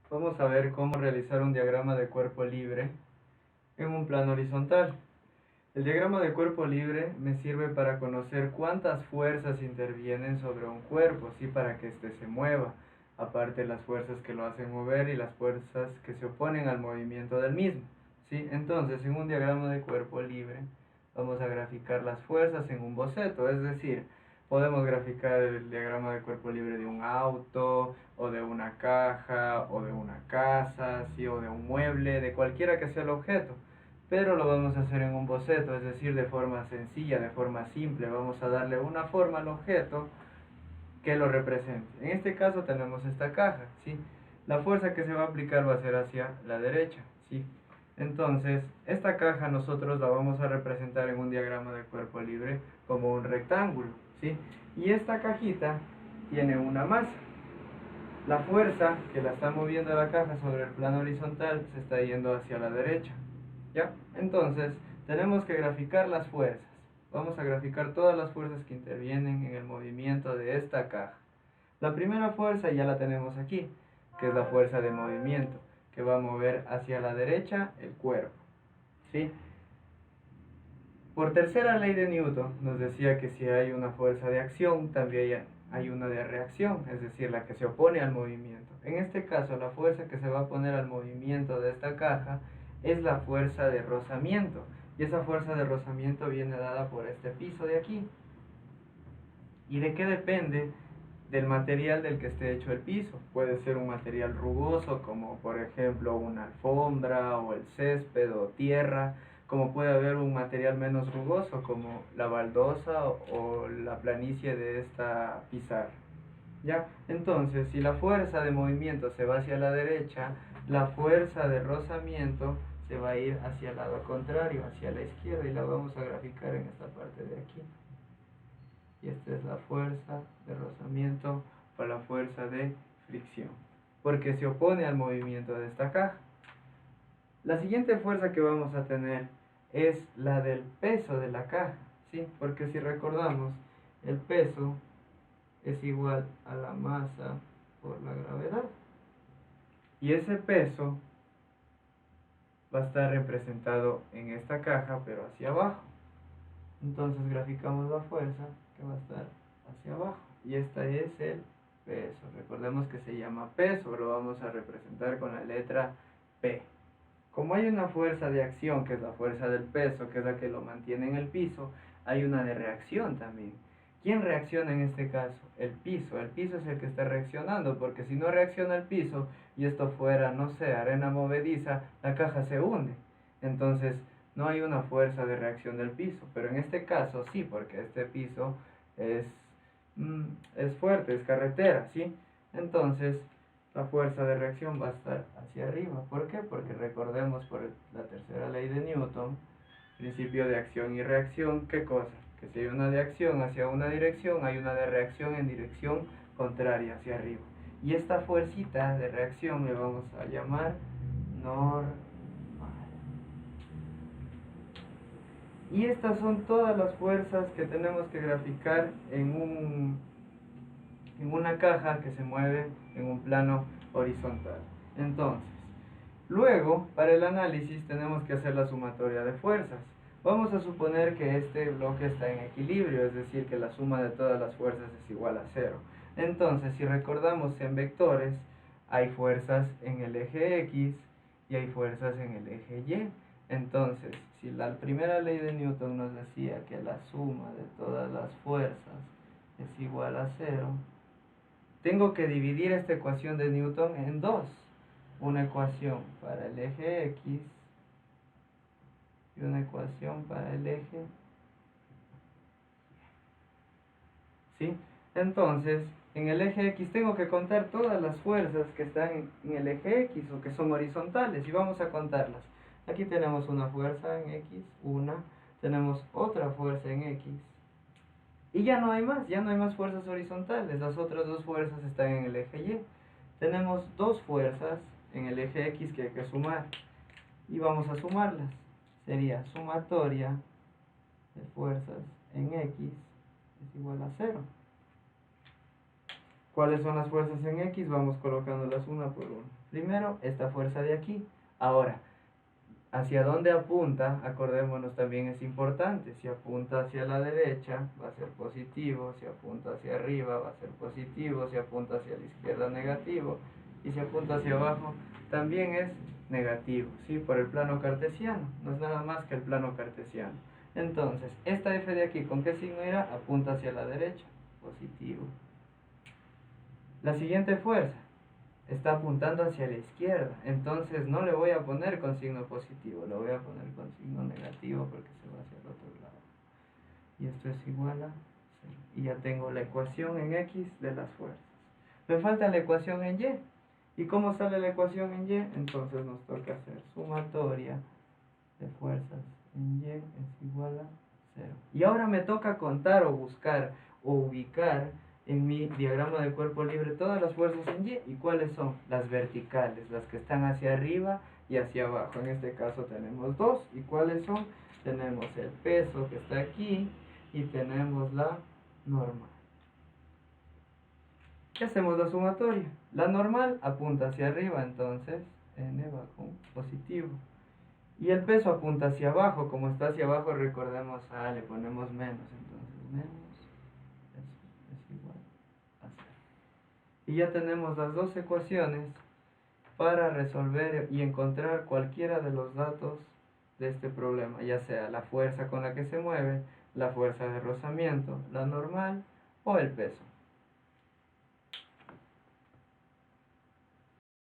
Vamos a ver cómo realizar un diagrama de cuerpo libre en un plano horizontal. El diagrama de cuerpo libre me sirve para conocer cuántas fuerzas intervienen sobre un cuerpo, ¿sí? Para que éste se mueva, aparte las fuerzas que lo hacen mover y las fuerzas que se oponen al movimiento del mismo, ¿sí? Entonces, en un diagrama de cuerpo libre vamos a graficar las fuerzas en un boceto, es decir, podemos graficar el diagrama de cuerpo libre de un auto, o de una caja, o de una casa, ¿sí? O de un mueble, de cualquiera que sea el objeto, pero lo vamos a hacer en un boceto, es decir, de forma sencilla, de forma simple. Vamos a darle una forma al objeto que lo represente. En este caso tenemos esta caja, ¿sí? La fuerza que se va a aplicar va a ser hacia la derecha, ¿sí? Entonces, esta caja nosotros la vamos a representar en un diagrama de cuerpo libre como un rectángulo, ¿sí? Y esta cajita tiene una masa. La fuerza que la está moviendo la caja sobre el plano horizontal se está yendo hacia la derecha, ¿ya? Entonces, tenemos que graficar las fuerzas. Vamos a graficar todas las fuerzas que intervienen en el movimiento de esta caja. La primera fuerza ya la tenemos aquí, que es la fuerza de movimiento, que va a mover hacia la derecha el cuerpo, ¿sí? Por tercera ley de Newton nos decía que si hay una fuerza de acción, también hay una de reacción, es decir, la que se opone al movimiento. En este caso, la fuerza que se va a poner al movimiento de esta caja es la fuerza de rozamiento. Y esa fuerza de rozamiento viene dada por este piso de aquí. ¿Y de qué depende? Del material del que esté hecho el piso. Puede ser un material rugoso, como por ejemplo una alfombra o el césped o tierra, como puede haber un material menos rugoso, como la baldosa o la planicie de esta pizarra. ¿Ya? Entonces, si la fuerza de movimiento se va hacia la derecha, la fuerza de rozamiento se va a ir hacia el lado contrario, hacia la izquierda, y la vamos a graficar en esta parte de aquí. Y esta es la fuerza de rozamiento o la fuerza de fricción, porque se opone al movimiento de esta caja. La siguiente fuerza que vamos a tener es la del peso de la caja, ¿sí? Porque si recordamos, el peso es igual a la masa por la gravedad. Y ese peso va a estar representado en esta caja, pero hacia abajo. Entonces graficamos la fuerza que va a estar hacia abajo. Y este es el peso. Recordemos que se llama peso, lo vamos a representar con la letra P. Como hay una fuerza de acción, que es la fuerza del peso, que es la que lo mantiene en el piso, hay una de reacción también. ¿Quién reacciona en este caso? El piso. El piso es el que está reaccionando, porque si no reacciona el piso y esto fuera, no sé, arena movediza, la caja se hunde. Entonces, no hay una fuerza de reacción del piso, pero en este caso sí, porque este piso es, es fuerte, es carretera, ¿sí? Entonces, la fuerza de reacción va a estar hacia arriba. ¿Por qué? Porque recordemos por la tercera ley de Newton, principio de acción y reacción, ¿qué cosa? Que si hay una de acción hacia una dirección, hay una de reacción en dirección contraria, hacia arriba. Y esta fuercita de reacción le vamos a llamar normal. Y estas son todas las fuerzas que tenemos que graficar en una caja que se mueve en un plano horizontal. Entonces, luego, para el análisis tenemos que hacer la sumatoria de fuerzas. Vamos a suponer que este bloque está en equilibrio, es decir, que la suma de todas las fuerzas es igual a cero. Entonces, si recordamos en vectores, hay fuerzas en el eje X y hay fuerzas en el eje Y. Entonces, si la primera ley de Newton nos decía que la suma de todas las fuerzas es igual a cero, tengo que dividir esta ecuación de Newton en dos. Una ecuación para el eje X y una ecuación para el eje Y. ¿Sí? Entonces, en el eje X tengo que contar todas las fuerzas que están en el eje X o que son horizontales, y vamos a contarlas. Aquí tenemos una fuerza en X, una, tenemos otra fuerza en X, y ya no hay más, ya no hay más fuerzas horizontales. Las otras dos fuerzas están en el eje Y. Tenemos dos fuerzas en el eje X que hay que sumar, y vamos a sumarlas. Sería sumatoria de fuerzas en X es igual a 0. ¿Cuáles son las fuerzas en X? Vamos colocándolas una por una. Primero, esta fuerza de aquí. Ahora, ¿hacia dónde apunta? Acordémonos, también es importante. Si apunta hacia la derecha, va a ser positivo. Si apunta hacia arriba, va a ser positivo. Si apunta hacia la izquierda, negativo. Y si apunta hacia abajo, también es negativo, ¿sí? Por el plano cartesiano. No es nada más que el plano cartesiano. Entonces, esta F de aquí, ¿con qué signo irá? Apunta hacia la derecha, positivo. La siguiente fuerza está apuntando hacia la izquierda, entonces no le voy a poner con signo positivo, le voy a poner con signo negativo porque se va hacia el otro lado. Y esto es igual a 0. Y ya tengo la ecuación en X de las fuerzas. Me falta la ecuación en Y. ¿Y cómo sale la ecuación en Y? Entonces nos toca hacer sumatoria de fuerzas en Y es igual a 0. Y ahora me toca contar o buscar o ubicar en mi diagrama de cuerpo libre todas las fuerzas en Y. ¿Y cuáles son? Las verticales, las que están hacia arriba y hacia abajo. En este caso tenemos dos. ¿Y cuáles son? Tenemos el peso que está aquí y tenemos la normal. ¿Qué hacemos la sumatoria? La normal apunta hacia arriba, entonces n va con positivo. Y el peso apunta hacia abajo, como está hacia abajo, recordemos, le ponemos menos, entonces menos es igual a 0. Y ya tenemos las dos ecuaciones para resolver y encontrar cualquiera de los datos de este problema, ya sea la fuerza con la que se mueve, la fuerza de rozamiento, la normal o el peso.